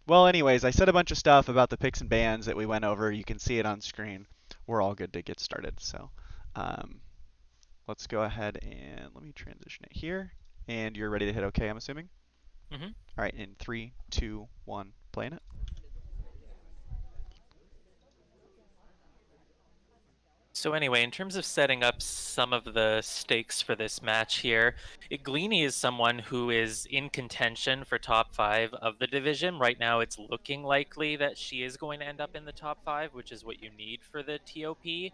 Well, anyways, I said a bunch of stuff about the picks and bans that we went over. You can see it on screen. We're all good to get started. So um, let's go ahead and let me transition it here. And you're ready to hit OK, I'm assuming? hmm All right, in three, two, one, playing it. So anyway, in terms of setting up some of the stakes for this match here, Yglini is someone who is in contention for top five of the division. Right now, it's looking likely that she is going to end up in the top five, which is what you need for the TOP.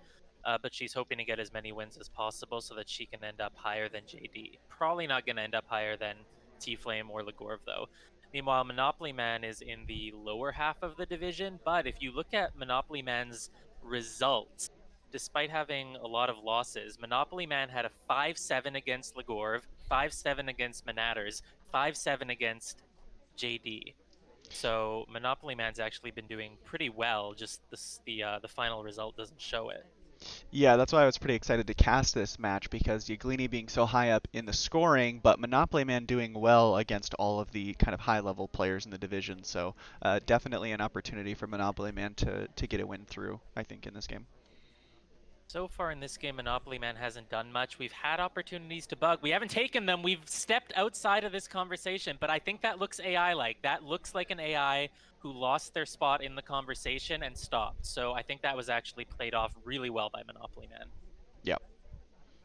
But she's hoping to get as many wins as possible so that she can end up higher than JD. Probably not going to end up higher than T Flame or Legorv, though. Meanwhile, Monopoly Man is in the lower half of the division. But if you look at Monopoly Man's results, despite having a lot of losses, Monopoly Man had a 5-7 against Legorv, 5-7 against Manatters, 5-7 against JD. So Monopoly Man's actually been doing pretty well. Just the final result doesn't show it. Yeah, that's why I was pretty excited to cast this match because Yglini being so high up in the scoring, but Monopoly Man doing well against all of the kind of high-level players in the division. So definitely an opportunity for Monopoly Man to get a win through, I think, in this game. So far in this game, Monopoly Man hasn't done much. We've had opportunities to bug. We haven't taken them. We've stepped outside of this conversation, but I think that looks AI-like. That looks like an AI who lost their spot in the conversation and stopped. So I think that was actually played off really well by Monopoly Man. Yeah.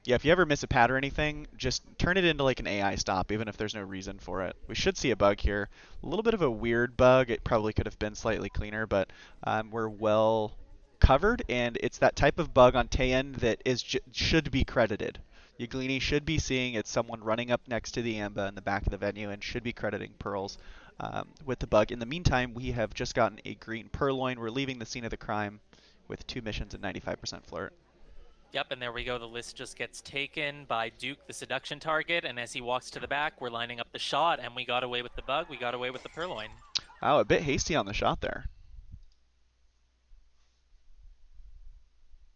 Yeah, if you ever miss a pad or anything, just turn it into like an AI stop, even if there's no reason for it. We should see a bug here. A little bit of a weird bug. It probably could have been slightly cleaner, but we're well covered, and it's that type of bug on Taeyen that should be credited. Yglini should be seeing it's someone running up next to the Amba in the back of the venue and should be crediting Pearls with the bug. In the meantime, we have just gotten a green Purloin. We're leaving the scene of the crime with 2 missions and 95% flirt. Yep, and there we go. The list just gets taken by Duke, the seduction target, and as he walks to the back, we're lining up the shot, and we got away with the bug. We got away with the Purloin. Oh, a bit hasty on the shot there.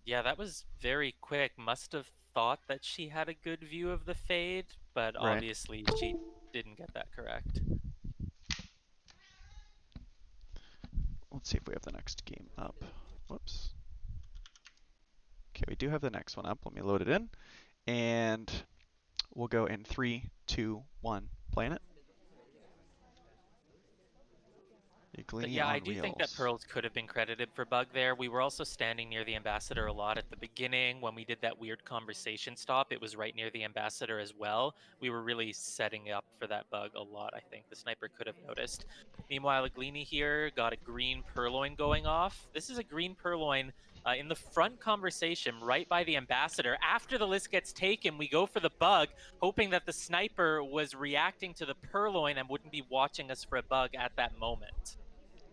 Yeah, that was very quick. Must have thought that she had a good view of the fade, but Right. obviously she didn't get that correct. Let's see if we have the next game up. Whoops. Okay, we do have the next one up. Let me load it in. And we'll go in three, two, one. Playing it. But Yglini yeah, I on do think that wheels. Pearls could have been credited for bug there. We were also standing near the ambassador a lot at the beginning when we did that weird conversation stop. It was right near the ambassador as well. We were really setting up for that bug a lot, I think. The sniper could have noticed. Meanwhile, Yglini here got a green purloin going off. This is a green purloin in the front conversation right by the ambassador. After the list gets taken, we go for the bug, hoping that the sniper was reacting to the purloin and wouldn't be watching us for a bug at that moment.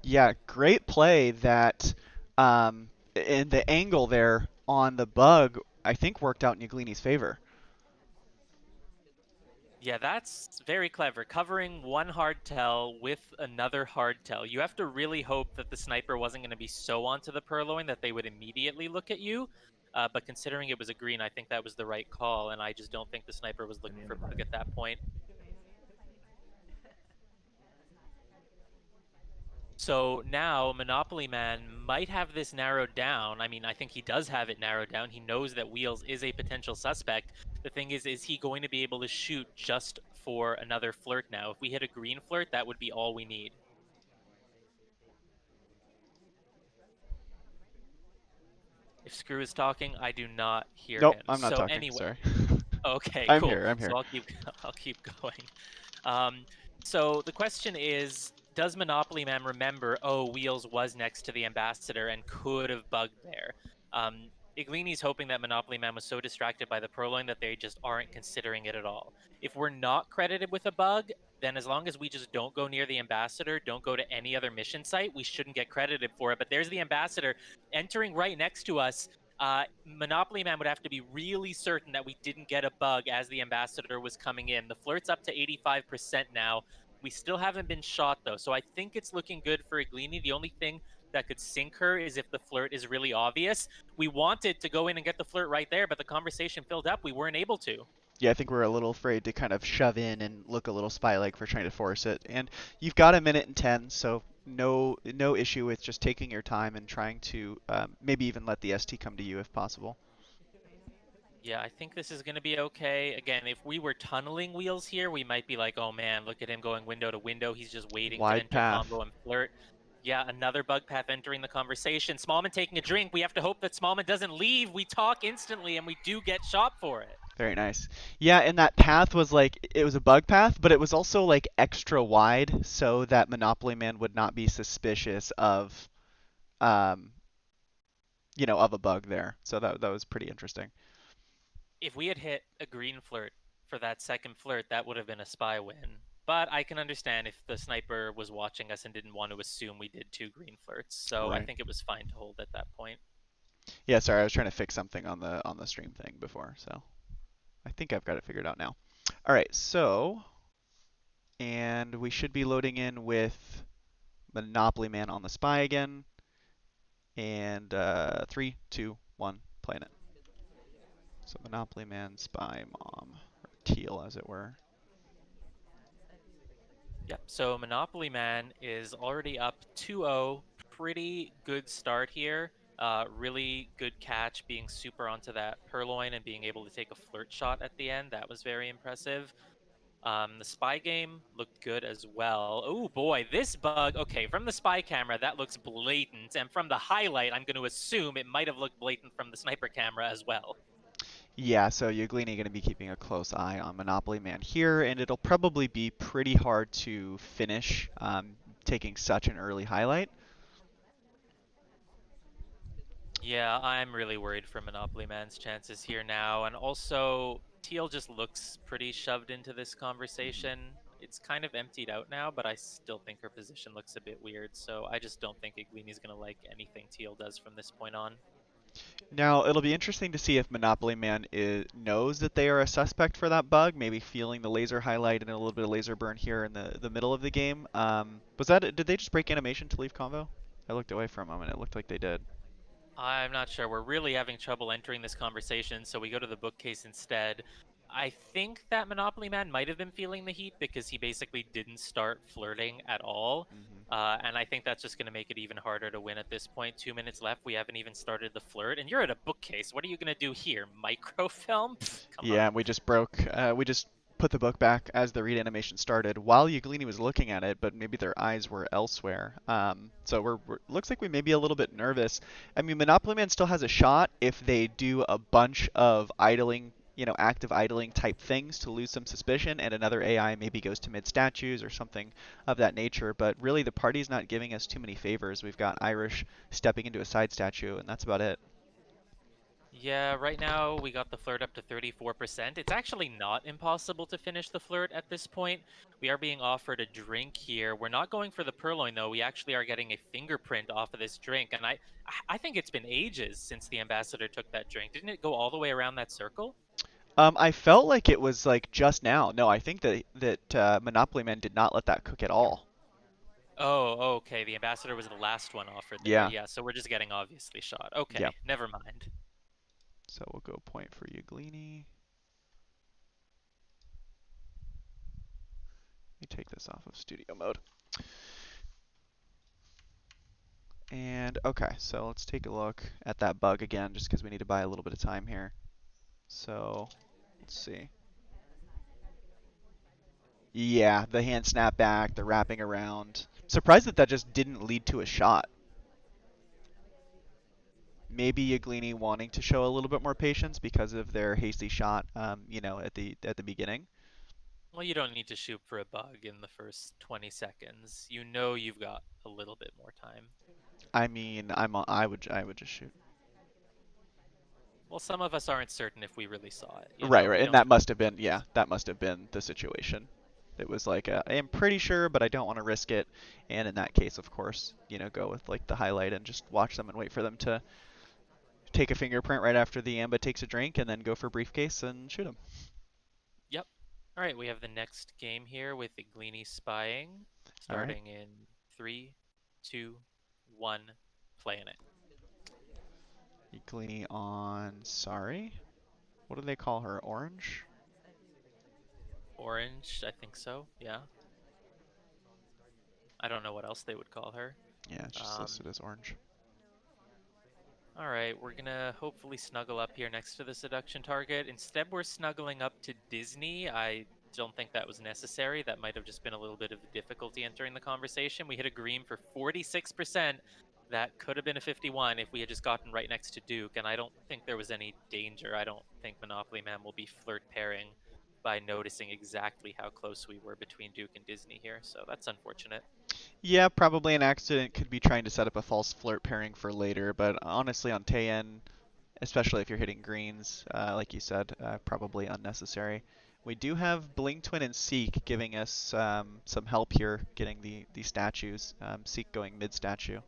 Yeah, great play that and the angle there on the bug I think worked out in Yaglini's favor. Yeah, that's very clever. Covering one hardtail with another hardtail. You have to really hope that the sniper wasn't going to be so onto the purloin that they would immediately look at you. But considering it was a green, I think that was the right call, and I just don't think the sniper was looking for bug at that point. So now Monopoly Man might have this narrowed down. I mean, I think he does have it narrowed down. He knows that Wheels is a potential suspect. The thing is he going to be able to shoot just for another flirt now? If we hit a green flirt, that would be all we need. If Screw is talking, I do not hear Nope, him. I'm not So talking. anyway, Sorry. okay, I'm cool. here. I'm here. So I'll keep I'll keep going. Um, so the question is, does Monopoly Man remember, oh, Wheels was next to the ambassador and could have bugged there? Iglini's hoping that Monopoly Man was so distracted by the purloin that they just aren't considering it at all. If we're not credited with a bug, then as long as we just don't go near the ambassador, don't go to any other mission site, we shouldn't get credited for it. But there's the ambassador entering right next to us. Monopoly Man would have to be really certain that we didn't get a bug as the ambassador was coming in. The flirt's up to 85% now. We still haven't been shot though, so I think it's looking good for Yglini. The only thing that could sink her is if the flirt is really obvious. We wanted to go in and get the flirt right there, but the conversation filled up. We weren't able to. Yeah, I think we're a little afraid to kind of shove in and look a little spy-like for trying to force it. And you've got a minute and 10, so no issue with just taking your time and trying to maybe even let the ST come to you if possible. Yeah, I think this is going to be okay. Again, if we were tunneling wheels here, we might be like, oh man, look at him going window to window. He's just waiting to Wide enter path. combo and flirt. Yeah, another bug path entering the conversation. Smallman taking a drink. We have to hope that Smallman doesn't leave. We talk instantly and we do get shot for it. Very nice. Yeah, and that path was like it was a bug path, but it was also like extra wide so that Monopoly Man would not be suspicious of um of a bug there. So that was pretty interesting. If we had hit a green flirt for that second flirt, that would have been a spy win. But I can understand if the sniper was watching us and didn't want to assume we did two green flirts. So I Right. think it was fine to hold at that point. Yeah, sorry, I was trying to fix something on the stream thing before, so I think I've got it figured out now. All right, so and we should be loading in with Monopoly Man on the spy again. And 3, 2, 1, playing it. So Monopoly Man, Spy Mom, or Teal as it were. Yep. So Monopoly Man is already up 2-0. Pretty good start here. Really good catch, being super onto that purloin and being able to take a flirt shot at the end. That was very impressive. The spy game looked good as well. Oh boy, this bug. Okay, from the spy camera, that looks blatant. And from the highlight, I'm going to assume it might have looked blatant from the sniper camera as well. Yeah, so Yglini going to be keeping a close eye on Monopoly Man here, and it'll probably be pretty hard to finish taking such an early highlight. Yeah, I'm really worried for Monopoly Man's chances here now. And also, Teal just looks pretty shoved into this Mhm. conversation. It's kind of emptied out now, but I still think her position looks a bit weird. So I just don't think Iglini's going to like anything Teal does from this point on. Now, it'll be interesting to see if Monopoly Man knows that they are a suspect for that bug, maybe feeling the laser highlight and a little bit of laser burn here in the middle of the game. Did they just break animation to leave combo? I looked away for a moment. It looked like they did. I'm not sure. We're really having trouble entering this conversation, so we go to the bookcase instead. I think that Monopoly Man might have been feeling the heat because he basically didn't start flirting at all. Hmm. And I think that's just going to make it even harder to win at this point. 2 minutes left. We haven't even started the flirt, and you're at a bookcase. What are you going to do here? Microfilm? Pff, come Yeah, on. and we just put the book back as the read animation started while Yglini was looking at it, but maybe their eyes were elsewhere. So looks like we may be a little bit nervous. I mean, Monopoly Man still has a shot if they do a bunch of idling, active idling type things to lose some suspicion, and another AI maybe goes to mid statues or something of that nature. But really, the party's not giving us too many favors. We've got Irish stepping into a side statue, and that's about it. Yeah, right now we got the flirt up to 34%. It's actually not impossible to finish the flirt at this point. We are being offered a drink here. We're not going for the purloin though. We actually are getting a fingerprint off of this drink, and I think it's been ages since the ambassador took that drink. Didn't it go all the way around that circle? I felt like it was like just now. No, I think that Monopoly Man did not let that cook at all. Oh, okay. The ambassador was the last one offered there. Yeah, Yeah, so we're just getting obviously shot. yeah. Okay, never mind. So we'll go point for Yglini. Let me take this off of studio mode. And okay, so let's take a look at that bug again, just because we need to buy a little bit of time here. So let's see. Yeah, the hand snap back, the wrapping around. Surprised that that just didn't lead to a shot. Maybe Yglini wanting to show a little bit more patience because of their hasty shot, at the beginning. Well, you don't need to shoot for a bug in the first 20 seconds. You know you've got a little bit more time. I mean, I would just shoot. Well, some of us aren't certain if we really saw it. You Right, know, right, we and don't that must trust have the been, yeah, judges. that must have been the situation. It was like, I am pretty sure, but I don't want to risk it. And in that case, of course, go with like the highlight and just watch them and wait for them to take a fingerprint right after the Amba takes a drink, and then go for briefcase and shoot them. Yep. All right, we have the next game here with Iglini spying, All right, starting in three, two, one, playing it. Yglini on. Sorry, what do they call her? Orange. Orange, I think so. Yeah. I don't know what else they would call her. Yeah, it's just Um, listed as orange. all right, we're gonna hopefully snuggle up here next to the seduction target. Instead, we're snuggling up to Disney. I don't think that was necessary. That might have just been a little bit of a difficulty entering the conversation. We hit a green for 46%. That could have been a 51 if we had just gotten right next to Duke, and I don't think there was any danger. I don't think Monopolyman will be flirt pairing by noticing exactly how close we were between Duke and Disney here, so that's unfortunate. Yeah, probably an accident. Could be trying to set up a false flirt pairing for later, but honestly, on Tayen, especially if you're hitting greens, like you said, probably unnecessary. We do have Bling Twin and Seek giving us some help here, getting the statues. Seek going mid statue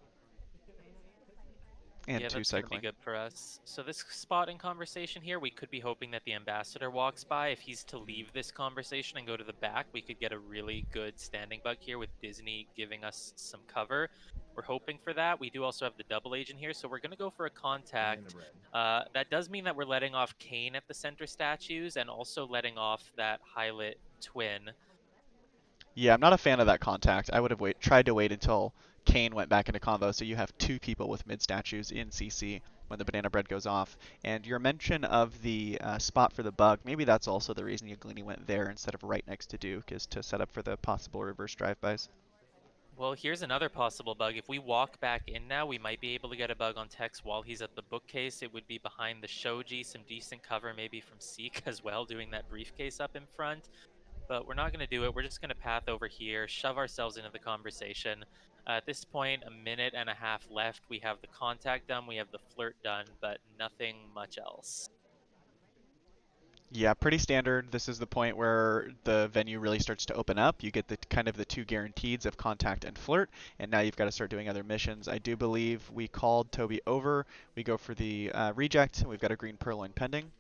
and Yeah, two that's going to be cycling. good for us. So this spot in conversation here, we could be hoping that the ambassador walks by. If he's to Mhm. leave this conversation and go to the back, we could get a really good standing bug here with Disney giving us some cover. We're hoping for that. We do also have the double agent here, so we're going to go for a contact. That does mean that we're letting off Kane at the center statues and also letting off that highlight twin. Yeah, I'm not a fan of that contact. I would have tried to wait until Kane went back into combo, so you have two people with mid statues in CC when the banana bread goes off. And your mention of the spot for the bug, maybe that's also the reason Yglini went there instead of right next to Duke, is to set up for the possible reverse drive-bys. Well, here's another possible bug. If we walk back in now, we might be able to get a bug on Tex while he's at the bookcase. It would be behind the Shoji, some decent cover maybe from Seek as well, doing that briefcase up in front. But we're not going to do it. We're just going to path over here, shove ourselves into the conversation. At this point, a minute and a half left. We have the contact done, we have the flirt done, but nothing much else. Yeah, pretty standard. This is the point where the venue really starts to open up. You get the kind of the two guarantees of contact and flirt, and now you've got to start doing other missions. I do believe we called Toby over. We go for the reject, and we've got a green purloin pending.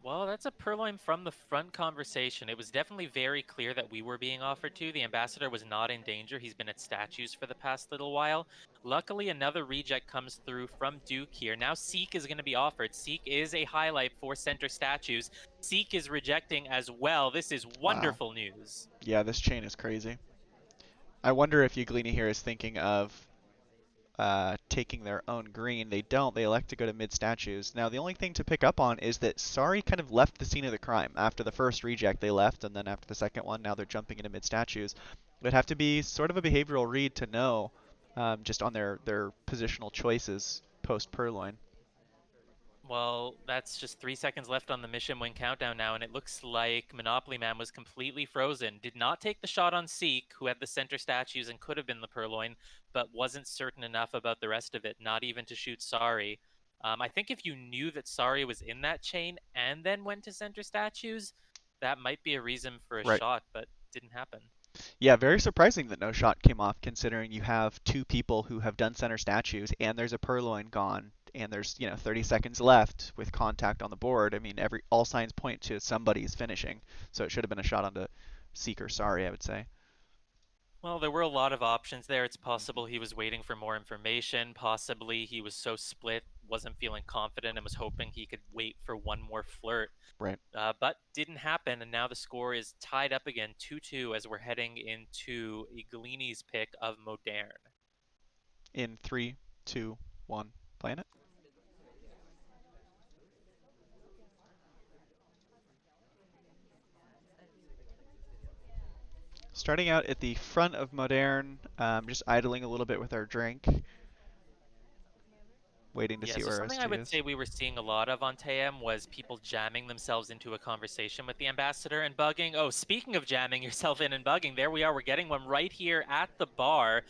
Well, that's a purloin from the front conversation. It was definitely very clear that we were being offered to. The ambassador was not in danger. He's been at statues for the past little while. Luckily, another reject comes through from Duke here. Now Seek is going to be offered. Seek is a highlight for center statues. Seek is rejecting as well. This is Wow. wonderful news. Yeah, this chain is crazy. I wonder if Yglini here is thinking of taking their own green. They don't. They elect to go to mid statues. Now, the only thing to pick up on is that Sari kind of left the scene of the crime. After the first reject, they left, and then after the second one, now they're jumping into mid statues. It would have to be sort of a behavioral read to know just on their positional choices post Purloin. Well, that's just 3 seconds left on the mission win countdown now, and it looks like Monopoly Man was completely frozen. Did not take the shot on Seek, who had the center statues and could have been the purloin, but wasn't certain enough about the rest of it, not even to shoot Sari. I think if you knew that Sari was in that chain and then went to center statues, that might be a reason for a Right. shot, but didn't happen. Yeah, very surprising that no shot came off, considering you have two people who have done center statues, and there's a purloin gone, and there's 30 seconds left with contact on the board. I mean, every all signs point to somebody's finishing, so it should have been a shot onto Seeker. Sorry, I would say. Well, there were a lot of options there. It's possible he was waiting for more information. Possibly he was so split, wasn't feeling confident, and was hoping he could wait for one more flirt. Right. But didn't happen, and now the score is tied up again, 2-2, as we're heading into Yglini's pick of Moderne. In three, two, one, playing it. Starting out at the front of Moderne, just idling a little bit with our drink, waiting to Yeah, see so where something I ST would is. say we were seeing a lot of on TM was people jamming themselves into a conversation with the ambassador and bugging. Oh, speaking of jamming yourself in and bugging, there we are. We're getting one right here at the bar.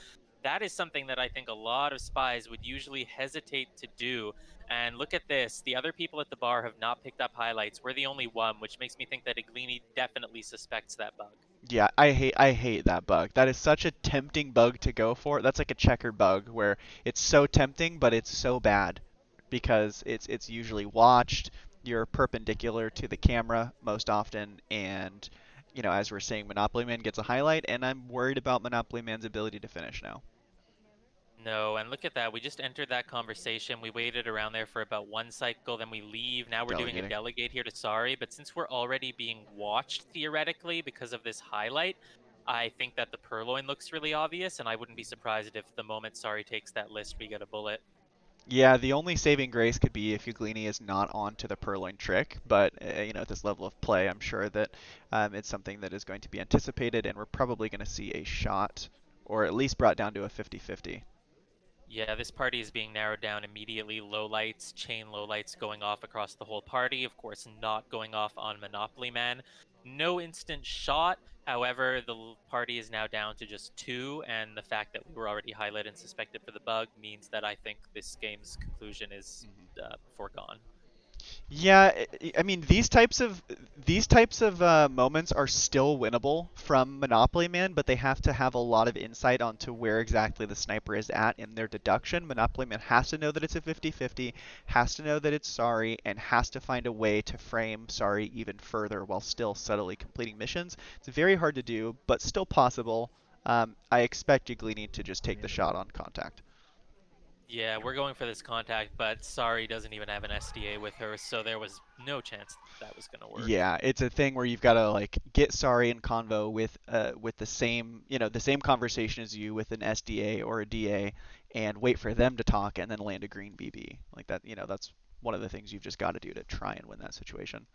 That is something that I think a lot of spies would usually hesitate to do. And look at this. The other people at the bar have not picked up highlights. We're the only one, which makes me think that Iglini definitely suspects that bug. Yeah, I hate that bug. That is such a tempting bug to go for. That's like a checker bug where it's so tempting but it's so bad because it's usually watched, you're perpendicular to the camera most often, and as we're saying, Monopoly Man gets a highlight, and I'm worried about Monopoly Man's ability to finish now. No, and look at that. We just entered that conversation. We waited around there for about one cycle, then we leave. Now we're doing a Delegating. delegate here to Sorry, but since we're already being watched theoretically because of this highlight, I think that the Purloin looks really obvious, and I wouldn't be surprised if the moment Sorry takes that list, we get a bullet. Yeah, the only saving grace could be if Yglini is not onto the Purloin trick, but at this level of play, I'm sure that it's something that is going to be anticipated, and we're probably going to see a shot, or at least brought down to a 50-50. Yeah, this party is being narrowed down immediately. Low lights, chain low lights going off across the whole party. Of course, not going off on Monopolyman. No instant shot. However, the party is now down to just two, and the fact that we were already highlighted and suspected for the bug means that I think this game's conclusion is foregone. Yeah, I mean these types of moments are still winnable from Monopoly Man, but they have to have a lot of insight onto where exactly the sniper is at in their deduction. Monopoly Man has to know that it's a 50-50, has to know that it's Sorry, and has to find a way to frame Sorry even further while still subtly completing missions. It's very hard to do, but still possible. I expect Yglini to just take the shot on contact. Yeah, we're going for this contact, but Sorry doesn't even have an SDA with her, so there was no chance that was going to work. Yeah, it's a thing where you've got to like get Sorry in convo with the same the same conversation as you with an SDA or a DA, and wait for them to talk and then land a green BB like that. That's one of the things you've just got to do to try and win that situation.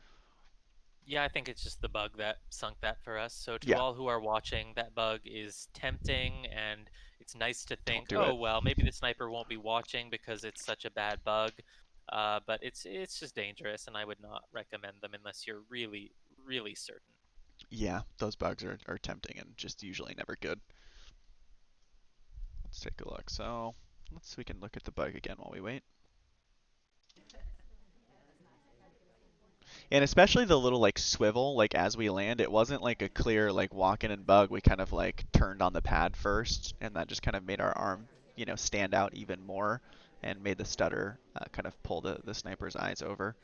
Yeah, I think it's just the bug that sunk that for us. So to Yeah, all who are watching, that bug is tempting, and it's nice to don't think, do oh it. well, maybe the sniper won't be watching because it's such a bad bug. But it's just dangerous, and I would not recommend them unless you're really, really certain. Yeah, those bugs are tempting and just usually never good. Let's take a look. So we can look at the bug again while we wait. And especially the little like swivel, like as we land, it wasn't like a clear like walk in and bug. We kind of like turned on the pad first, and that just kind of made our arm, stand out even more, and made the stutter kind of pull the sniper's eyes over.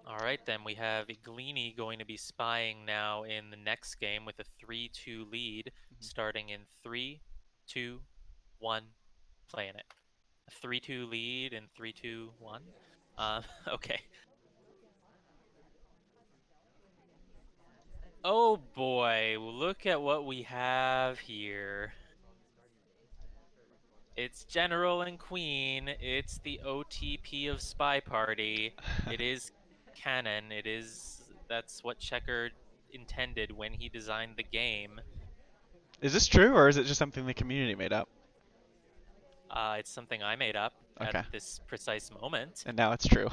All right, then we have Iglini going to be spying now in the next game with a 3-2 lead, Mhm. starting in 3, 2, 1, playing it. A 3-2 lead in 3, 2, 1. Okay. Oh boy, look at what we have here. It's General and Queen. It's the OTP of Spy Party. It is canon. That's what Checker intended when he designed the game. Is this true, or is it just something the community made up? It's something I made up at Okay, this precise moment. and now it's true.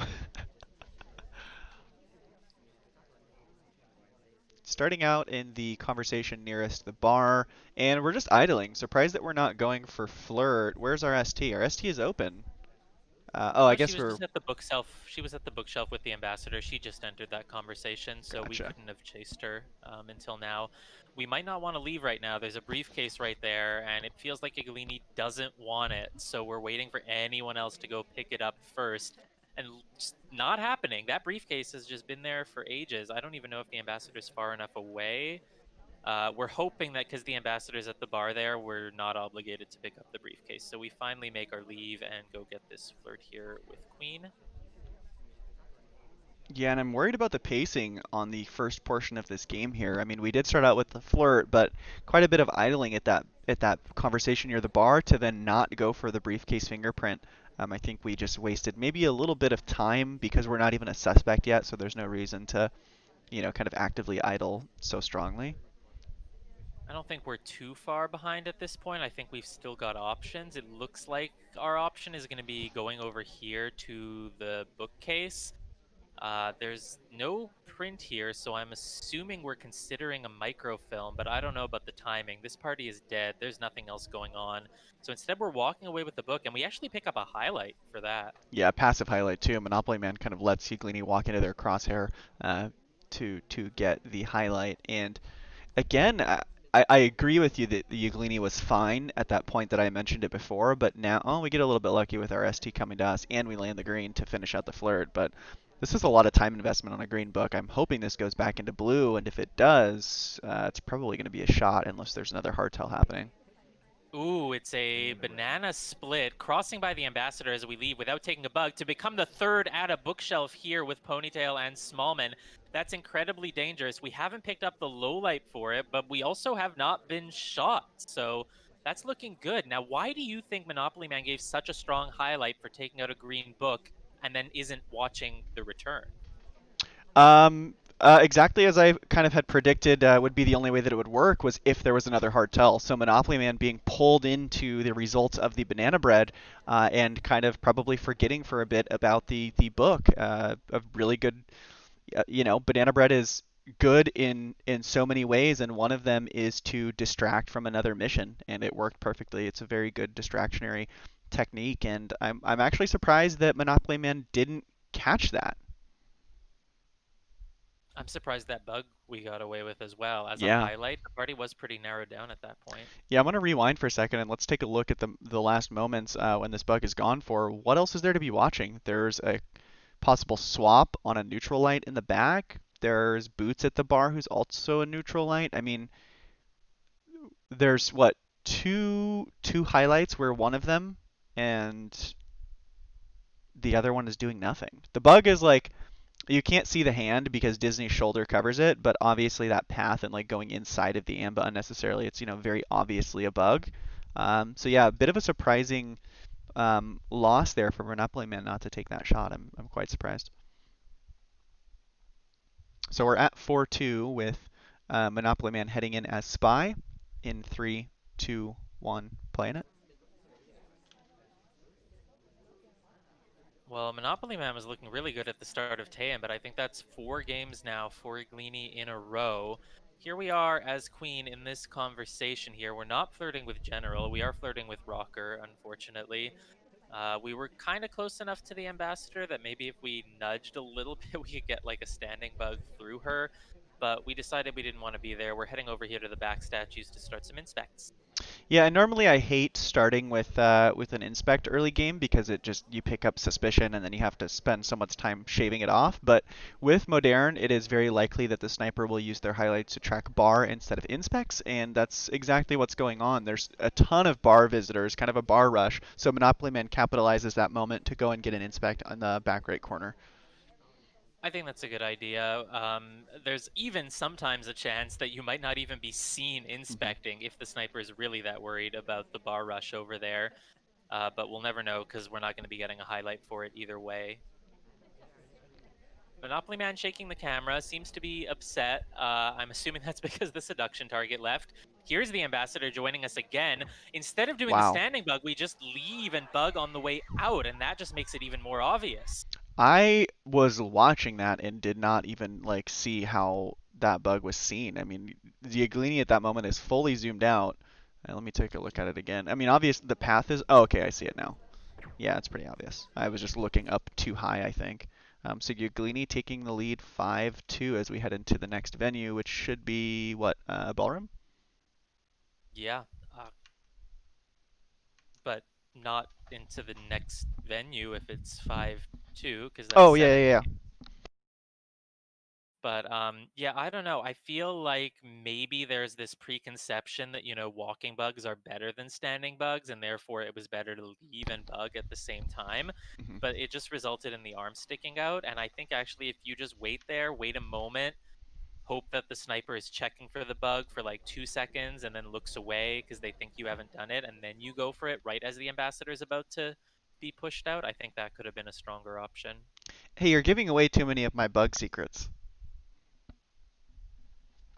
Starting out in the conversation nearest the bar, and we're just idling. Surprised that we're not going for flirt. Where's our ST? Our ST is open. Oh, I Oh, she guess was we're. just at the bookshelf. She was at the bookshelf with the ambassador. She just entered that conversation, so we Gotcha. couldn't have chased her until now. We might not want to leave right now. There's a briefcase right there, and it feels like Iglini doesn't want it. So we're waiting for anyone else to go pick it up first. And just not happening. That briefcase has just been there for ages. I don't even know if the ambassador's far enough away. We're hoping that because the ambassador's at the bar there, we're not obligated to pick up the briefcase. So we finally make our leave and go get this flirt here with Queen. Yeah, and I'm worried about the pacing on the first portion of this game here. I mean, we did start out with the flirt, but quite a bit of idling at that conversation near the bar to then not go for the briefcase fingerprint. I think we just wasted maybe a little bit of time because we're not even a suspect yet, so there's no reason to, kind of actively idle so strongly. I don't think we're too far behind at this point. I think we've still got options. It looks like our option is going to be going over here to the bookcase. There's no print here, so I'm assuming we're considering a microfilm, but I don't know about the timing. This party is dead. There's nothing else going on. So instead, we're walking away with the book, and we actually pick up a highlight for that. Yeah, passive highlight too. Monopoly Man kind of lets Yglini walk into their crosshair uh, to get the highlight, and again, I agree with you that the Yglini was fine at that point that I mentioned it before, but now we get a little bit lucky with our ST coming to us, and we land the green to finish out the flirt. But this is a lot of time investment on a green book. I'm hoping this goes back into blue, and if it does, it's probably going to be a shot unless there's another hardtail happening. Ooh, it's a banana split, crossing by the ambassador as we leave without taking a bug to become the third at a bookshelf here with Ponytail and Smallman. That's incredibly dangerous. We haven't picked up the low light for it, but we also have not been shot. So that's looking good. Now, why do you think Monopoly Man gave such a strong highlight for taking out a green book and then isn't watching the return? Exactly as I kind of had predicted would be the only way that it would work was if there was another hard tell. So Monopoly Man being pulled into the results of the banana bread and kind of probably forgetting for a bit about the book. A really good, banana bread is good in so many ways, and one of them is to distract from another mission, and it worked perfectly. It's a very good distractionary technique, and I'm actually surprised that Monopoly Man didn't catch that. I'm surprised that bug we got away with as well. As a Yeah. highlight, the party was pretty narrowed down at that point. Yeah, I'm gonna rewind for a second and let's take a look at the last moments when this bug is gone for. What else is there to be watching? There's a possible swap on a neutral light in the back. There's Boots at the bar, who's also a neutral light. I mean, there's what two highlights where one of them and the other one is doing nothing. The bug is like you can't see the hand because Disney's shoulder covers it, but obviously that path and like going inside of the amba unnecessarily, it's very obviously a bug. So yeah, a bit of a surprising loss there for Monopoly Man not to take that shot. I'm quite surprised. So we're at 4-2 with Monopoly Man heading in as spy in 3, 2, 1, playing it. Well, Monopoly Man was looking really good at the start of Taiyan, but I think that's 4 games now for Yglini in a row. Here we are as Queen in this conversation here. We're not flirting with General. We are flirting with Rocker, unfortunately. We were kind of close enough to the Ambassador that maybe if we nudged a little bit, we could get like a standing bug through her. But we decided we didn't want to be there. We're heading over here to the back statues to start some inspects. Yeah, and normally I hate starting with an inspect early game because it just you pick up suspicion and then you have to spend so much time shaving it off. But with modern, it is very likely that the sniper will use their highlights to track bar instead of inspects, and that's exactly what's going on. There's a ton of bar visitors, kind of a bar rush. So Monopoly Man capitalizes that moment to go and get an inspect on the back right corner. I think that's a good idea. There's even sometimes a chance that you might not even be seen Hmm. inspecting if the sniper is really that worried about the bar rush over there. But we'll never know because we're not going to be getting a highlight for it either way. Monopoly Man shaking the camera seems to be upset. I'm assuming that's because the seduction target left. Here's the ambassador joining us again. Instead of doing the Wow. standing bug, we just leave and bug on the way out, and that just makes it even more obvious. I was watching that and did not even like see how that bug was seen. I mean, the Yglini at that moment is fully zoomed out. Let me take a look at it again. I mean, obvious the path is. Oh, okay, I see it now. Yeah, it's pretty obvious. I was just looking up too high, I think. So Yglini taking the lead 5-2 as we head into the next venue, which should be what ballroom. Yeah, uh, but not into the next venue if it's 5-2, because that's Oh yeah, yeah, 7. yeah. But yeah, I don't know. I feel like maybe there's this preconception that, walking bugs are better than standing bugs, and therefore it was better to leave and bug at the same time. Hmm. But it just resulted in the arm sticking out. And I think actually, if you just wait there, wait a moment, hope that the sniper is checking for the bug for like 2 seconds and then looks away because they think you haven't done it, and then you go for it right as the ambassador is about to be pushed out, I think that could have been a stronger option. Hey, you're giving away too many of my bug secrets.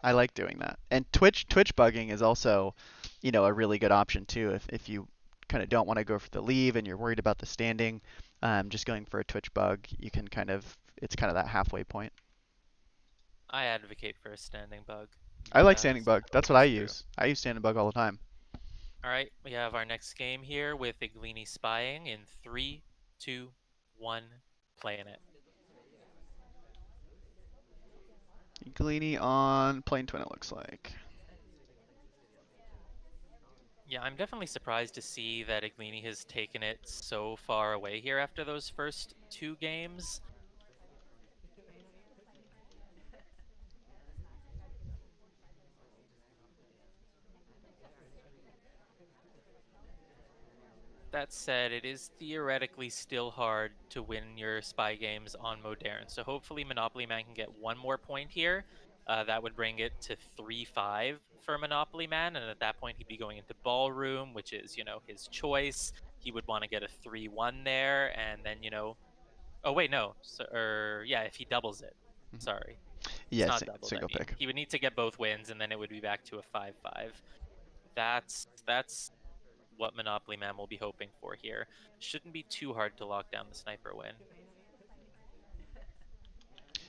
I like doing that. And Twitch bugging is also, a really good option too. If you kind of don't want to go for the leave and you're worried about the standing, just going for a Twitch bug, you can it's kind of that halfway point. I advocate for a standing bug. I like Yeah, standing so bug. That's what I it's true. use. I use standing bug all the time. All right, we have our next game here with Iglini spying in 3, 2, 1, playing it. Yglini on plane twin, it looks like. Yeah, I'm definitely surprised to see that Iglini has taken it so far away here after those first 2 games. That said, it is theoretically still hard to win your spy games on Modern. So hopefully Monopoly Man can get one more point here. That would bring it to 3-5 for Monopoly Man, and at that point he'd be going into Ballroom, which is, his choice. He would want to get a 3-1 there, and then, oh wait, no. So, or yeah, if he doubles it. Mhm. Sorry. It's Yeah, not doubled, I single mean. pick. He would need to get both wins, and then it would be back to a 5-5. That's what Monopoly Man will be hoping for here. Shouldn't be too hard to lock down the sniper win.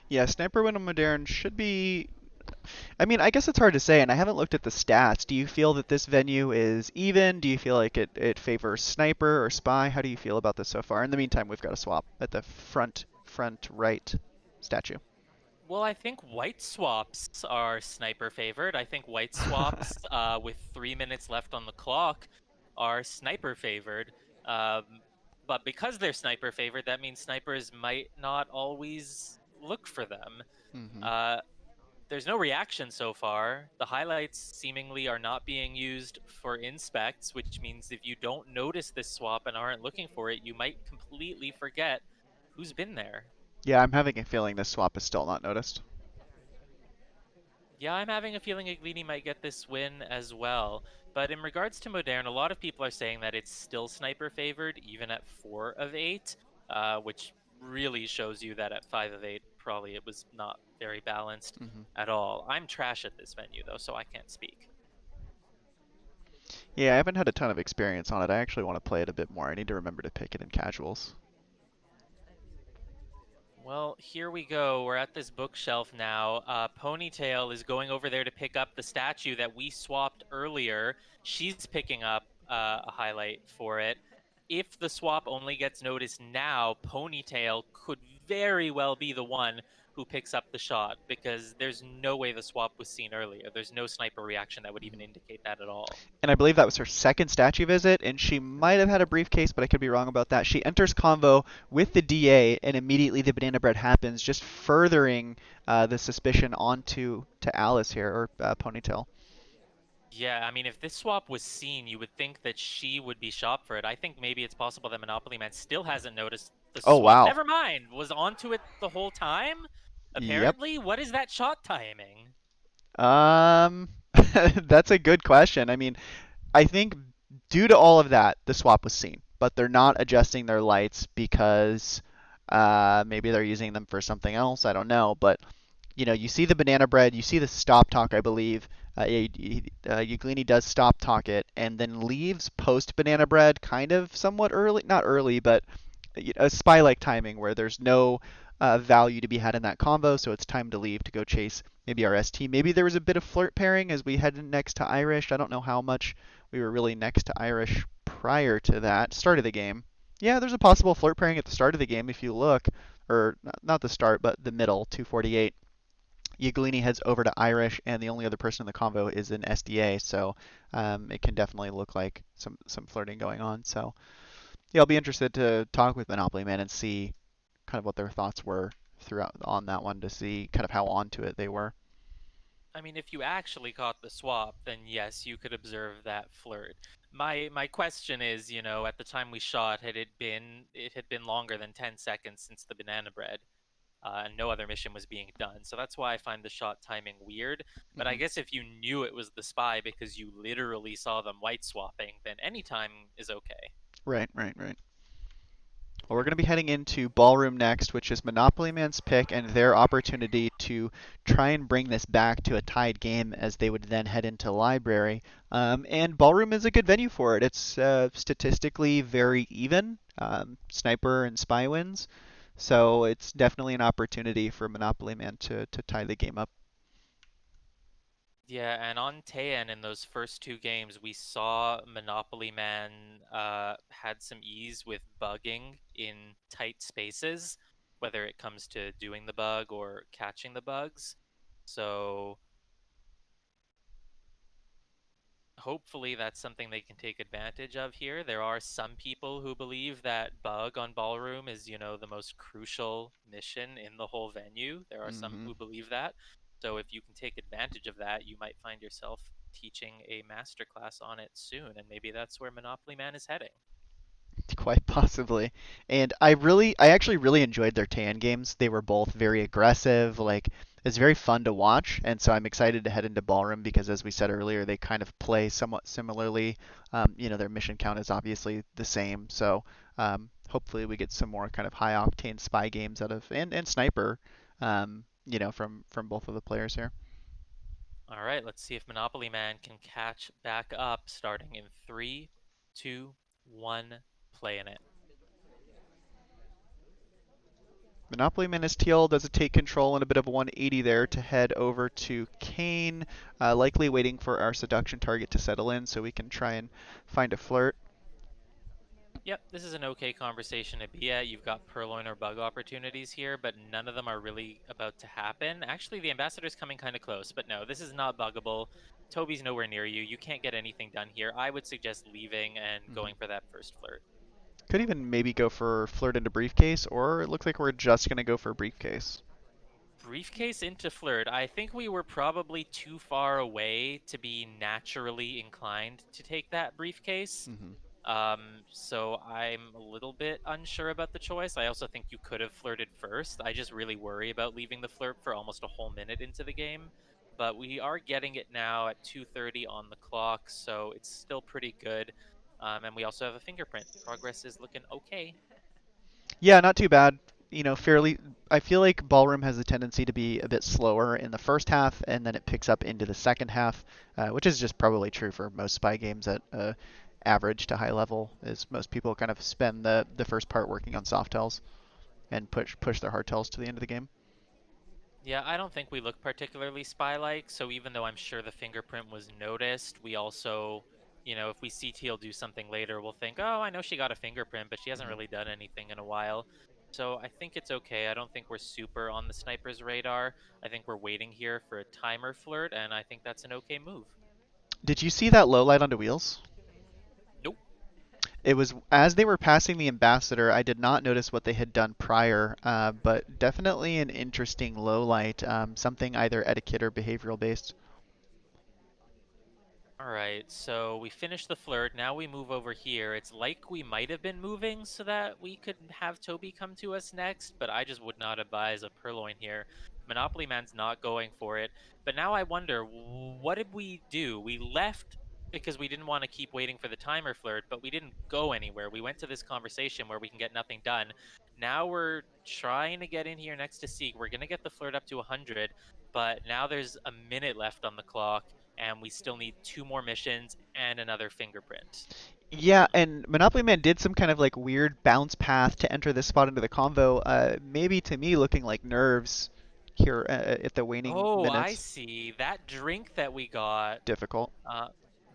Yeah, Sniper Win on Modern should be. I mean, I guess it's hard to say, and I haven't looked at the stats. Do you feel that this venue is even? Do you feel like it favors Sniper or Spy? How do you feel about this so far? In the meantime, we've got a swap at the front right statue. Well, I think white swaps are sniper favored. I think white swaps, with 3 minutes left on the clock, are sniper favored. Um, but because they're sniper favored, that means snipers might not always look for them. hmm Uh, there's no reaction so far. The highlights seemingly are not being used for inspects, which means if you don't notice this swap and aren't looking for it, you might completely forget who's been there. Yeah, I'm having a feeling this swap is still not noticed. Yeah, I'm having a feeling Yglini might get this win as well. But in regards to Modern, a lot of people are saying that it's still sniper favored, even at 4 of 8, which really shows you that at 5 of 8, probably it was not very balanced hmm at all. I'm trash at this venue, though, so I can't speak. Yeah, I haven't had a ton of experience on it. I actually want to play it a bit more. I need to remember to pick it in casuals. Well, here we go. We're at this bookshelf now. Ponytail is going over there to pick up the statue that we swapped earlier. She's picking up a highlight for it. If the swap only gets noticed now, Ponytail could very well be the one who picks up the shot because there's no way the swap was seen earlier. There's no sniper reaction that would even Mhm. indicate that at all. And I believe that was her second statue visit, and she might have had a briefcase, but I could be wrong about that. She enters convo with the DA, and immediately the banana bread happens, just furthering the suspicion onto to Alice here, or Ponytail. Yeah, I mean, if this swap was seen, you would think that she would be shot for it. I think maybe it's possible that Monopoly Man still hasn't noticed the Oh swap. wow. Never mind, was onto it the whole time? Yep. Apparently? What is that shot timing? Um, that's a good question. I mean, I think due to all of that, the swap was seen, but they're not adjusting their lights because maybe they're using them for something else. I don't know, but you see the banana bread, you see the stop talk, I believe. Yglini does stop talk it, and then leaves post banana bread, kind of somewhat early, not early, but a spy-like timing where there's no value to be had in that combo, so it's time to leave to go chase maybe our ST. Maybe there was a bit of flirt pairing as we headed next to Irish. I don't know how much we were really next to Irish prior to that start of the game. Yeah, there's a possible flirt pairing at the start of the game if you look, or not the start, but the middle, 248. Yglini heads over to Irish, and the only other person in the convo is an SDA, so it can definitely look like some flirting going on. So yeah, I'll be interested to talk with Monopoly Man and see kind of what their thoughts were throughout on that one to see kind of how onto it they were. I mean, if you actually caught the swap, then yes, you could observe that flirt. My question is, at the time we shot, it had been longer than 10 seconds since the banana bread. And no other mission was being done. So that's why I find the shot timing weird. But I hmm guess if you knew it was the spy because you literally saw them white swapping, then any time is okay. Right, right, right. Well, we're going to be heading into Ballroom next, which is Monopoly Man's pick and their opportunity to try and bring this back to a tied game as they would then head into Library. And Ballroom is a good venue for it. It's statistically very even, sniper and spy wins. So it's definitely an opportunity for Monopoly Man to tie the game up. Yeah, and on Taiyan in those first two games, we saw Monopoly Man had some ease with bugging in tight spaces, whether it comes to doing the bug or catching the bugs. So hopefully that's something they can take advantage of here. There are some people who believe that bug on Ballroom is, the most crucial mission in the whole venue. There are some hmm who believe that. So if you can take advantage of that, you might find yourself teaching a masterclass on it soon, and maybe that's where Monopoly Man is heading. Quite possibly. And I actually really enjoyed their tan games. They were both very aggressive, like it's very fun to watch, and so I'm excited to head into Ballroom because, as we said earlier, they kind of play somewhat similarly. Their mission count is obviously the same, so hopefully we get some more kind of high octane spy games out of and sniper, from both of the players here. All right, let's see if Monopolyman can catch back up starting in three, two, one, play in it. Monopoly Man is TL, does it take control and a bit of a 180 there to head over to Kane, likely waiting for our seduction target to settle in so we can try and find a flirt. Yep, this is an okay conversation to be at. You've got purloin or bug opportunities here, but none of them are really about to happen. Actually, the ambassador's coming kind of close, but no, this is not buggable. Toby's nowhere near you. You can't get anything done here. I would suggest leaving and Hmm. going for that first flirt. Could even maybe go for flirt into briefcase, or it looks like we're just going to go for briefcase. Briefcase into flirt. I think we were probably too far away to be naturally inclined to take that briefcase. Hmm. So I'm a little bit unsure about the choice. I also think you could have flirted first. I just really worry about leaving the flirt for almost a whole minute into the game. But we are getting it now at 2:30 on the clock, so it's still pretty good. And we also have a fingerprint. Progress is looking okay. Yeah, not too bad. Fairly. I feel like Ballroom has a tendency to be a bit slower in the first half, and then it picks up into the second half, which is just probably true for most spy games at average to high level. Is most people kind of spend the first part working on soft tells and push their hard tells to the end of the game. Yeah, I don't think we look particularly spy-like, so even though I'm sure the fingerprint was noticed, we also, if we see Teal do something later, we'll think, oh, I know she got a fingerprint, but she hasn't Mhm. really done anything in a while. So I think it's okay. I don't think we're super on the sniper's radar. I think we're waiting here for a timer flirt, and I think that's an okay move. Did you see that low light onto wheels? Nope. It was as they were passing the ambassador. I did not notice what they had done prior, but definitely an interesting low light. Something either etiquette or behavioral based. All right, so we finished the flirt. Now we move over here. It's like we might have been moving so that we could have Toby come to us next, but I just would not advise a purloin here. Monopoly Man's not going for it. But now I wonder, what did we do? We left because we didn't want to keep waiting for the timer flirt, but we didn't go anywhere. We went to this conversation where we can get nothing done. Now we're trying to get in here next to Seek. We're going to get the flirt up to 100, but now there's a minute left on the clock and we still need two more missions and another fingerprint. Yeah, and Monopoly Man did some kind of like weird bounce path to enter this spot into the convo. Maybe to me looking like nerves here at the waning Oh, I minutes. see. That drink that we got, Difficult. uh,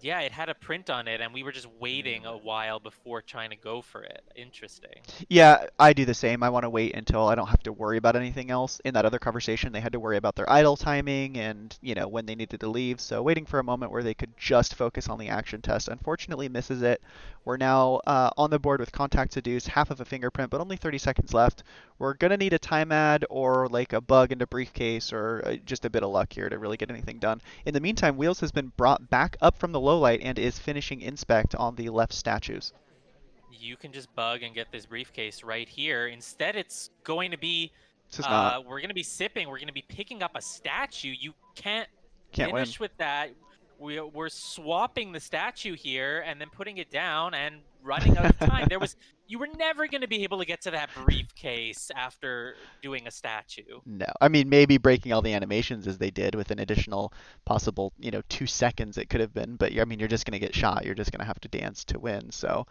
yeah, it had a print on it, and we were just waiting a while before trying to go for it. Interesting. Yeah, I do the same. I want to wait until I don't have to worry about anything else. In that other conversation, they had to worry about their idle timing and, when they needed to leave. So waiting for a moment where they could just focus on the action test unfortunately misses it. We're now on the board with contact seduce, half of a fingerprint, but only 30 seconds left. We're going to need a time ad or like a bug into briefcase or just a bit of luck here to really get anything done. In the meantime, Wheels has been brought back up from the low light and is finishing inspect on the left statues. You can just bug and get this briefcase right here. Instead, it's going to be, This is not. we're going to be sipping. We're going to be picking up a statue. You can't Can't win. finish with that. We're swapping the statue here and then putting it down and running out of time. You were never going to be able to get to that briefcase after doing a statue. No. I mean, maybe breaking all the animations as they did with an additional possible, 2 seconds it could have been. But I mean, you're just going to get shot. You're just going to have to dance to win. So,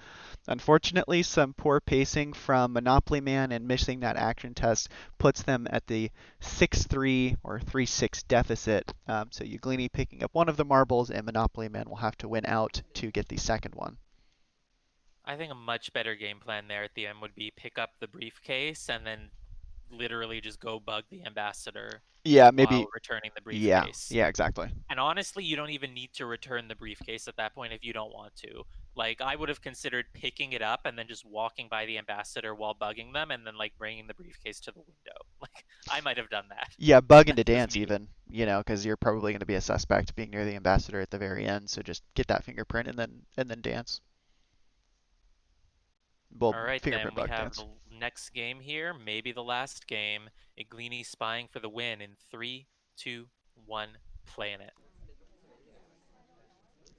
unfortunately, some poor pacing from Monopoly Man and missing that action test puts them at the 6-3 or 3-6 deficit. So Yglini picking up one of the marbles, and Monopoly Man will have to win out to get the second one. I think a much better game plan there at the end would be pick up the briefcase and then literally just go bug the ambassador Yeah, while maybe. returning the Yeah. briefcase. Yeah, exactly. And honestly, you don't even need to return the briefcase at that point if you don't want to. Like, I would have considered picking it up and then just walking by the ambassador while bugging them and then, like, bringing the briefcase to the window. Like, I might have done that. Yeah, bug into That's just dance me. even, because you're probably going to be a suspect being near the ambassador at the very end. So just get that fingerprint and then dance. Well, All right, then fingerprint we bug have dance. the next game here, maybe the last game. Iglini spying for the win in three, two, one, playing it.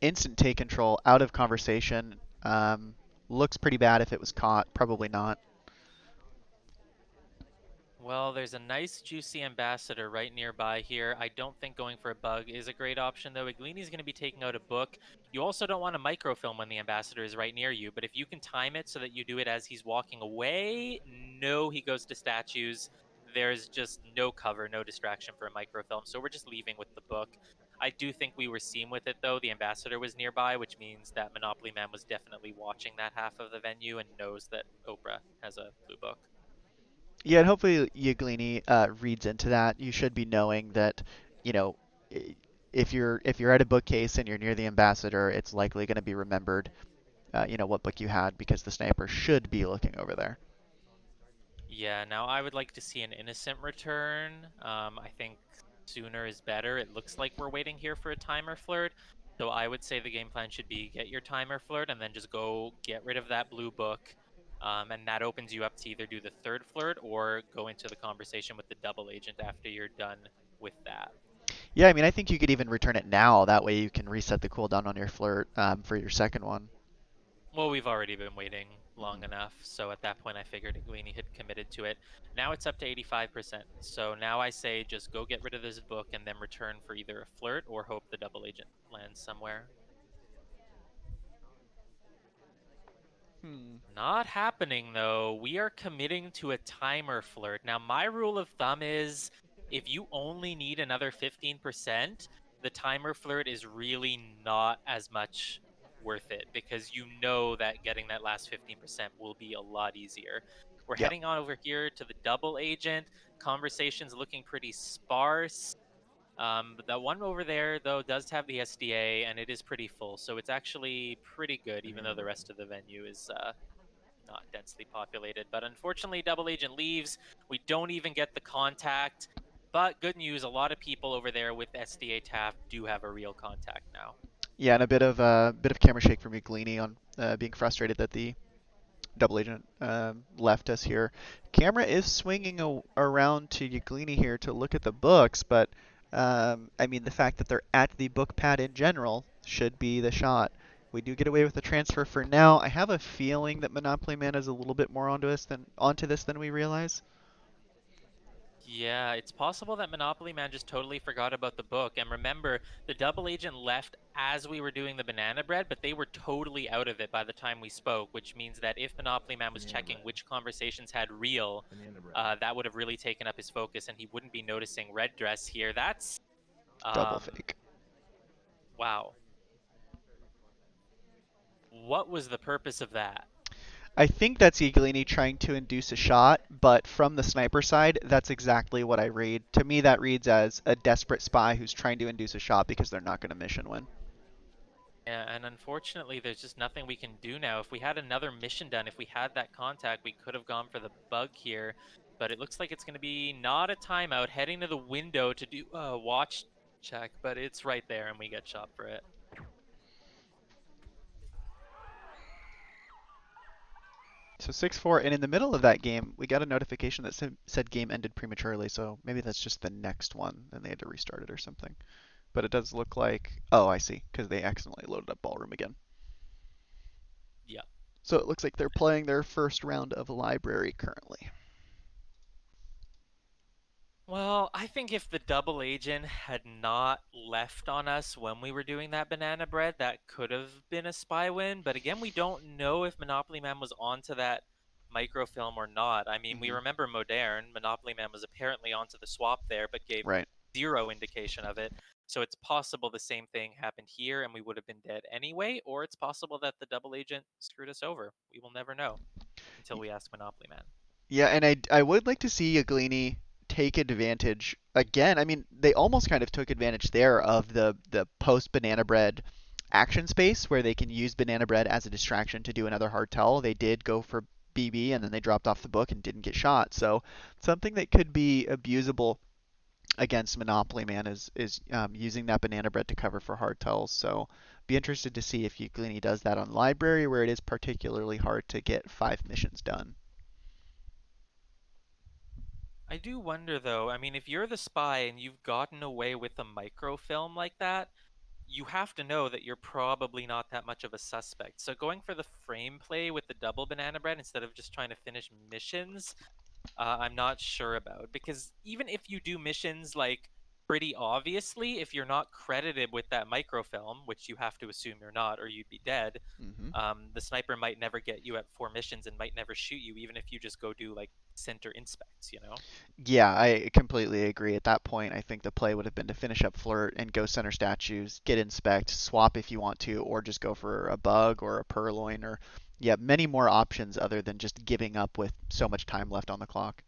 Instant take control, out of conversation. Looks pretty bad if it was caught. Probably not. Well, there's a nice juicy ambassador right nearby here. I don't think going for a bug is a great option, though. Iglini's going to be taking out a book. You also don't want to microfilm when the ambassador is right near you, but if you can time it so that you do it as he's walking away, no, he goes to statues. There's just no cover, no distraction for a microfilm, so we're just leaving with the book. I do think we were seen with it, though. The ambassador was nearby, which means that Monopoly Man was definitely watching that half of the venue and knows that Oprah has a blue book. Yeah, and hopefully Yglini reads into that. You should be knowing that, you know, if you're at a bookcase and you're near the ambassador, it's likely going to be remembered, what book you had because the sniper should be looking over there. Yeah, now I would like to see an innocent return. I think sooner is better. It looks like we're waiting here for a timer flirt. So I would say the game plan should be get your timer flirt and then just go get rid of that blue book. And that opens you up to either do the third flirt or go into the conversation with the double agent after you're done with that. Yeah, I mean, I think you could even return it now. That way you can reset the cooldown on your flirt for your second one. Well, we've already been waiting long Hmm. enough, so at that point I figured Yglini had committed to it. Now it's up to 85%. So now I say just go get rid of this book and then return for either a flirt or hope the double agent lands somewhere. Hmm. Not happening though. We are committing to a timer flirt. Now, my rule of thumb is if you only need another 15%, the timer flirt is really not as much worth it because you know that getting that last 15% will be a lot easier. We're Yeah. heading on over here to the double agent. Conversation's looking pretty sparse. But that one over there, though, does have the SDA and it is pretty full. So it's actually pretty good, even though the rest of the venue is not densely populated. But unfortunately, Double Agent leaves. We don't even get the contact. But good news, a lot of people over there with SDA Taft do have a real contact now. Yeah, and a bit of camera shake from Yglini on being frustrated that the double agent left us here. Camera is swinging around to Yglini here to look at the books, but I mean the fact that they're at the book pad in general should be the shot. We do get away with the transfer for now. I have a feeling that Monopoly Man is a little bit more onto this than we realize. Yeah, it's possible that Monopoly Man just totally forgot about the book. And remember, the double agent left as we were doing the banana bread, but they were totally out of it by the time we spoke, which means that if Monopoly Man was checking which conversations had real, that would have really taken up his focus and he wouldn't be noticing red dress here. That's, Double um, fake. wow. What was the purpose of that? I think that's Yglini trying to induce a shot, but from the sniper side, that's exactly what I read. To me, that reads as a desperate spy who's trying to induce a shot because they're not going to mission win. Yeah, and unfortunately, there's just nothing we can do now. If we had another mission done, if we had that contact, we could have gone for the bug here. But it looks like it's going to be not a timeout, heading to the window to do a watch check, but it's right there and we get shot for it. So 6-4, and in the middle of that game, we got a notification that said game ended prematurely, so maybe that's just the next one, and they had to restart it or something. But it does look like, oh, I see, because they accidentally loaded up Ballroom again. Yeah. So it looks like they're playing their first round of Library currently. Well, I think if the double agent had not left on us when we were doing that banana bread, that could have been a spy win. But again, we don't know if Monopoly Man was onto that microfilm or not. I mean, we Hmm. remember Modern. Monopoly Man was apparently onto the swap there, but gave Right. zero indication of it. So it's possible the same thing happened here and we would have been dead anyway, or it's possible that the double agent screwed us over. We will never know until we ask Monopoly Man. Yeah, and I would like to see Yglini take advantage again. I mean, they almost kind of took advantage there of the post banana bread action space where they can use banana bread as a distraction to do another hard tell. They did go for BB and then they dropped off the book and didn't get shot. So something that could be abusable against Monopolyman is using that banana bread to cover for hardtails. So be interested to see if Yglini does that on library, where it is particularly hard to get 5 missions done. I do wonder though, I mean, if you're the spy and you've gotten away with a microfilm like that, you have to know that you're probably not that much of a suspect. So going for the frame play with the double banana bread instead of just trying to finish missions, I'm not sure about. Because even if you do missions like pretty obviously, if you're not credited with that microfilm, which you have to assume you're not or you'd be dead, Hmm. the sniper might never get you at 4 missions and might never shoot you, even if you just go do like center inspects, you know? Yeah, I completely agree. At that point, I think the play would have been to finish up Flirt and go center statues, get inspect, swap if you want to, or just go for a bug or a purloin or yeah, many more options other than just giving up with so much time left on the clock.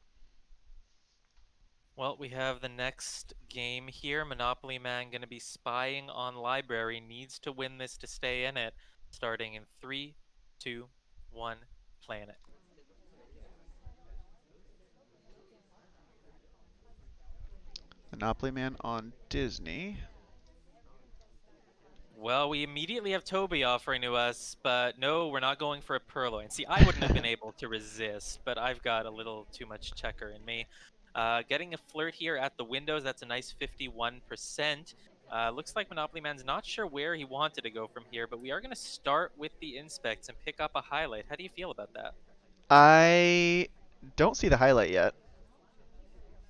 Well, we have the next game here. Monopoly Man going to be spying on library. Needs to win this to stay in it. Starting in three, two, one, planet. Monopoly Man on Disney. Well, we immediately have Toby offering to us, but no, we're not going for a purloin. See, I wouldn't have been able to resist, but I've got a little too much checker in me. Getting a flirt here at the windows, that's a nice 51%. Looks like Monopoly Man's not sure where he wanted to go from here, but we are going to start with the inspects and pick up a highlight. How do you feel about that? I don't see the highlight yet.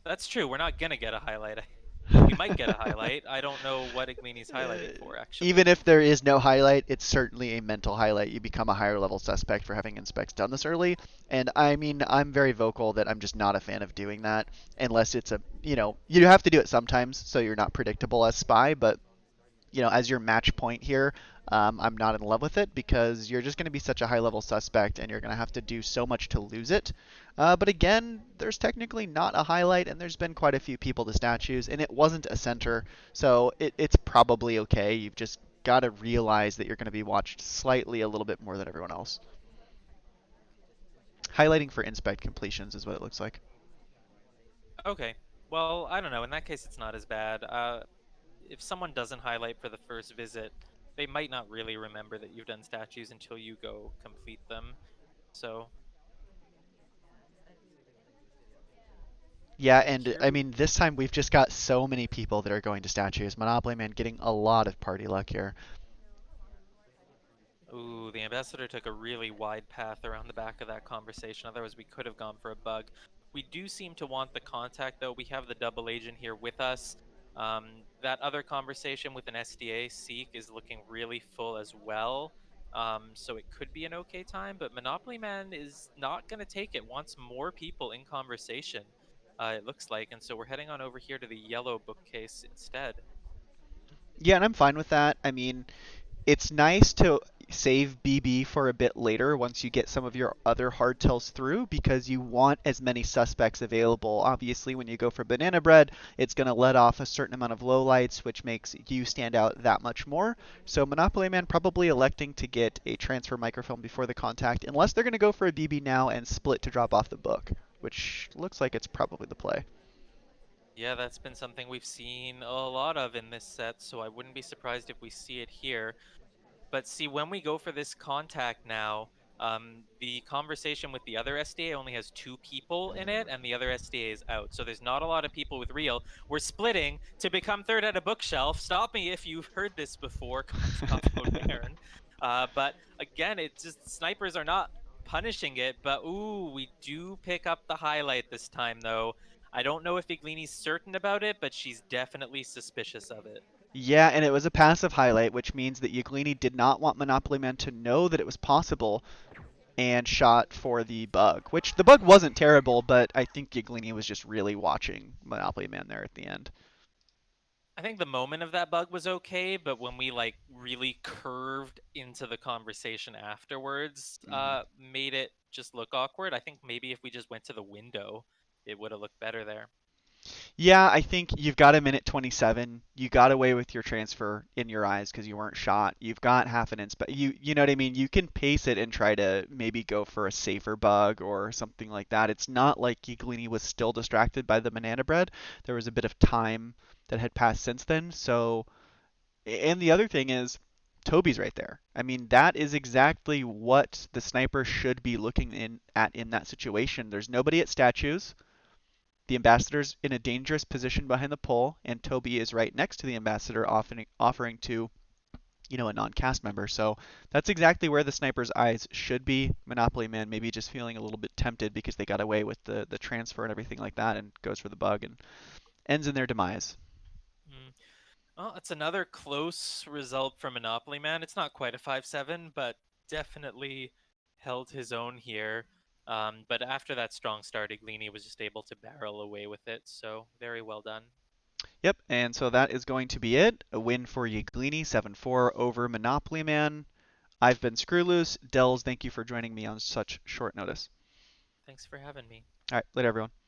That's true. We're not going to get a highlight. We might get a highlight. I don't know what Iglini's highlighting for, Even actually. if there is no highlight, it's certainly a mental highlight. You become a higher level suspect for having inspects done this early. And I mean, I'm very vocal that I'm just not a fan of doing that unless it's you have to do it sometimes so you're not predictable as spy, but as your match point here, I'm not in love with it because you're just going to be such a high level suspect and you're going to have to do so much to lose it. But again, there's technically not a highlight, and there's been quite a few people to statues, and it wasn't a center, so it's probably okay. You've just got to realize that you're going to be watched slightly a little bit more than everyone else. Highlighting for inspect completions is what it looks like. Okay. Well, I don't know. In that case, it's not as bad. If someone doesn't highlight for the first visit, they might not really remember that you've done statues until you go complete them. So Yeah, and here I we. mean, this time we've just got so many people that are going to statues. Monopoly Man getting a lot of party luck here. Ooh, the ambassador took a really wide path around the back of that conversation. Otherwise, we could have gone for a bug. We do seem to want the contact, though. We have the double agent here with us. That other conversation with an SDA Seek is looking really full as well. So it could be an okay time, but Monopoly Man is not going to take it. Wants more people in conversation, it looks like. And so we're heading on over here to the yellow bookcase instead. Yeah, and I'm fine with that. I mean, it's nice to save BB for a bit later once you get some of your other hardtails through because you want as many suspects available. Obviously, when you go for banana bread, it's going to let off a certain amount of lowlights, which makes you stand out that much more. So Monopoly Man probably electing to get a transfer microfilm before the contact, unless they're going to go for a BB now and split to drop off the book, which looks like it's probably the play. Yeah, that's been something we've seen a lot of in this set, so I wouldn't be surprised if we see it here. But see, when we go for this contact now, the conversation with the other SDA only has two people in it, and the other SDA is out. So there's not a lot of people with real. We're splitting to become third at a bookshelf. Stop me if you've heard this before, Cough Code Baron. But again, it's just snipers are not punishing it. But ooh, we do pick up the highlight this time, though. I don't know if Iglini's certain about it, but she's definitely suspicious of it. Yeah, and it was a passive highlight, which means that Yglini did not want Monopoly Man to know that it was possible and shot for the bug, which the bug wasn't terrible, but I think Yglini was just really watching Monopoly Man there at the end. I think the moment of that bug was okay, but when we like really curved into the conversation afterwards, Hmm. made it just look awkward. I think maybe if we just went to the window, it would have looked better there. Yeah, I think you've got a minute 27. You got away with your transfer in your eyes because you weren't shot. You've got half an inch, but you know what I mean? You can pace it and try to maybe go for a safer bug or something like that. It's not like Yglini was still distracted by the banana bread. There was a bit of time that had passed since then. So, and the other thing is Toby's right there. I mean, that is exactly what the sniper should be looking in at in that situation. There's nobody at statues. The ambassador's in a dangerous position behind the pole, and Toby is right next to the ambassador, offering to, a non-cast member. So that's exactly where the sniper's eyes should be. Monopoly Man maybe just feeling a little bit tempted because they got away with the transfer and everything like that, and goes for the bug and ends in their demise. Mm. Well, it's another close result for Monopoly Man. It's not quite a 5-7, but definitely held his own here. But after that strong start, Iglini was just able to barrel away with it. So very well done. Yep, and so that is going to be it. A win for Yglini, 7-4 over Monopoly Man. I've been Screwloose. Dells, thank you for joining me on such short notice. Thanks for having me. All right, later, everyone.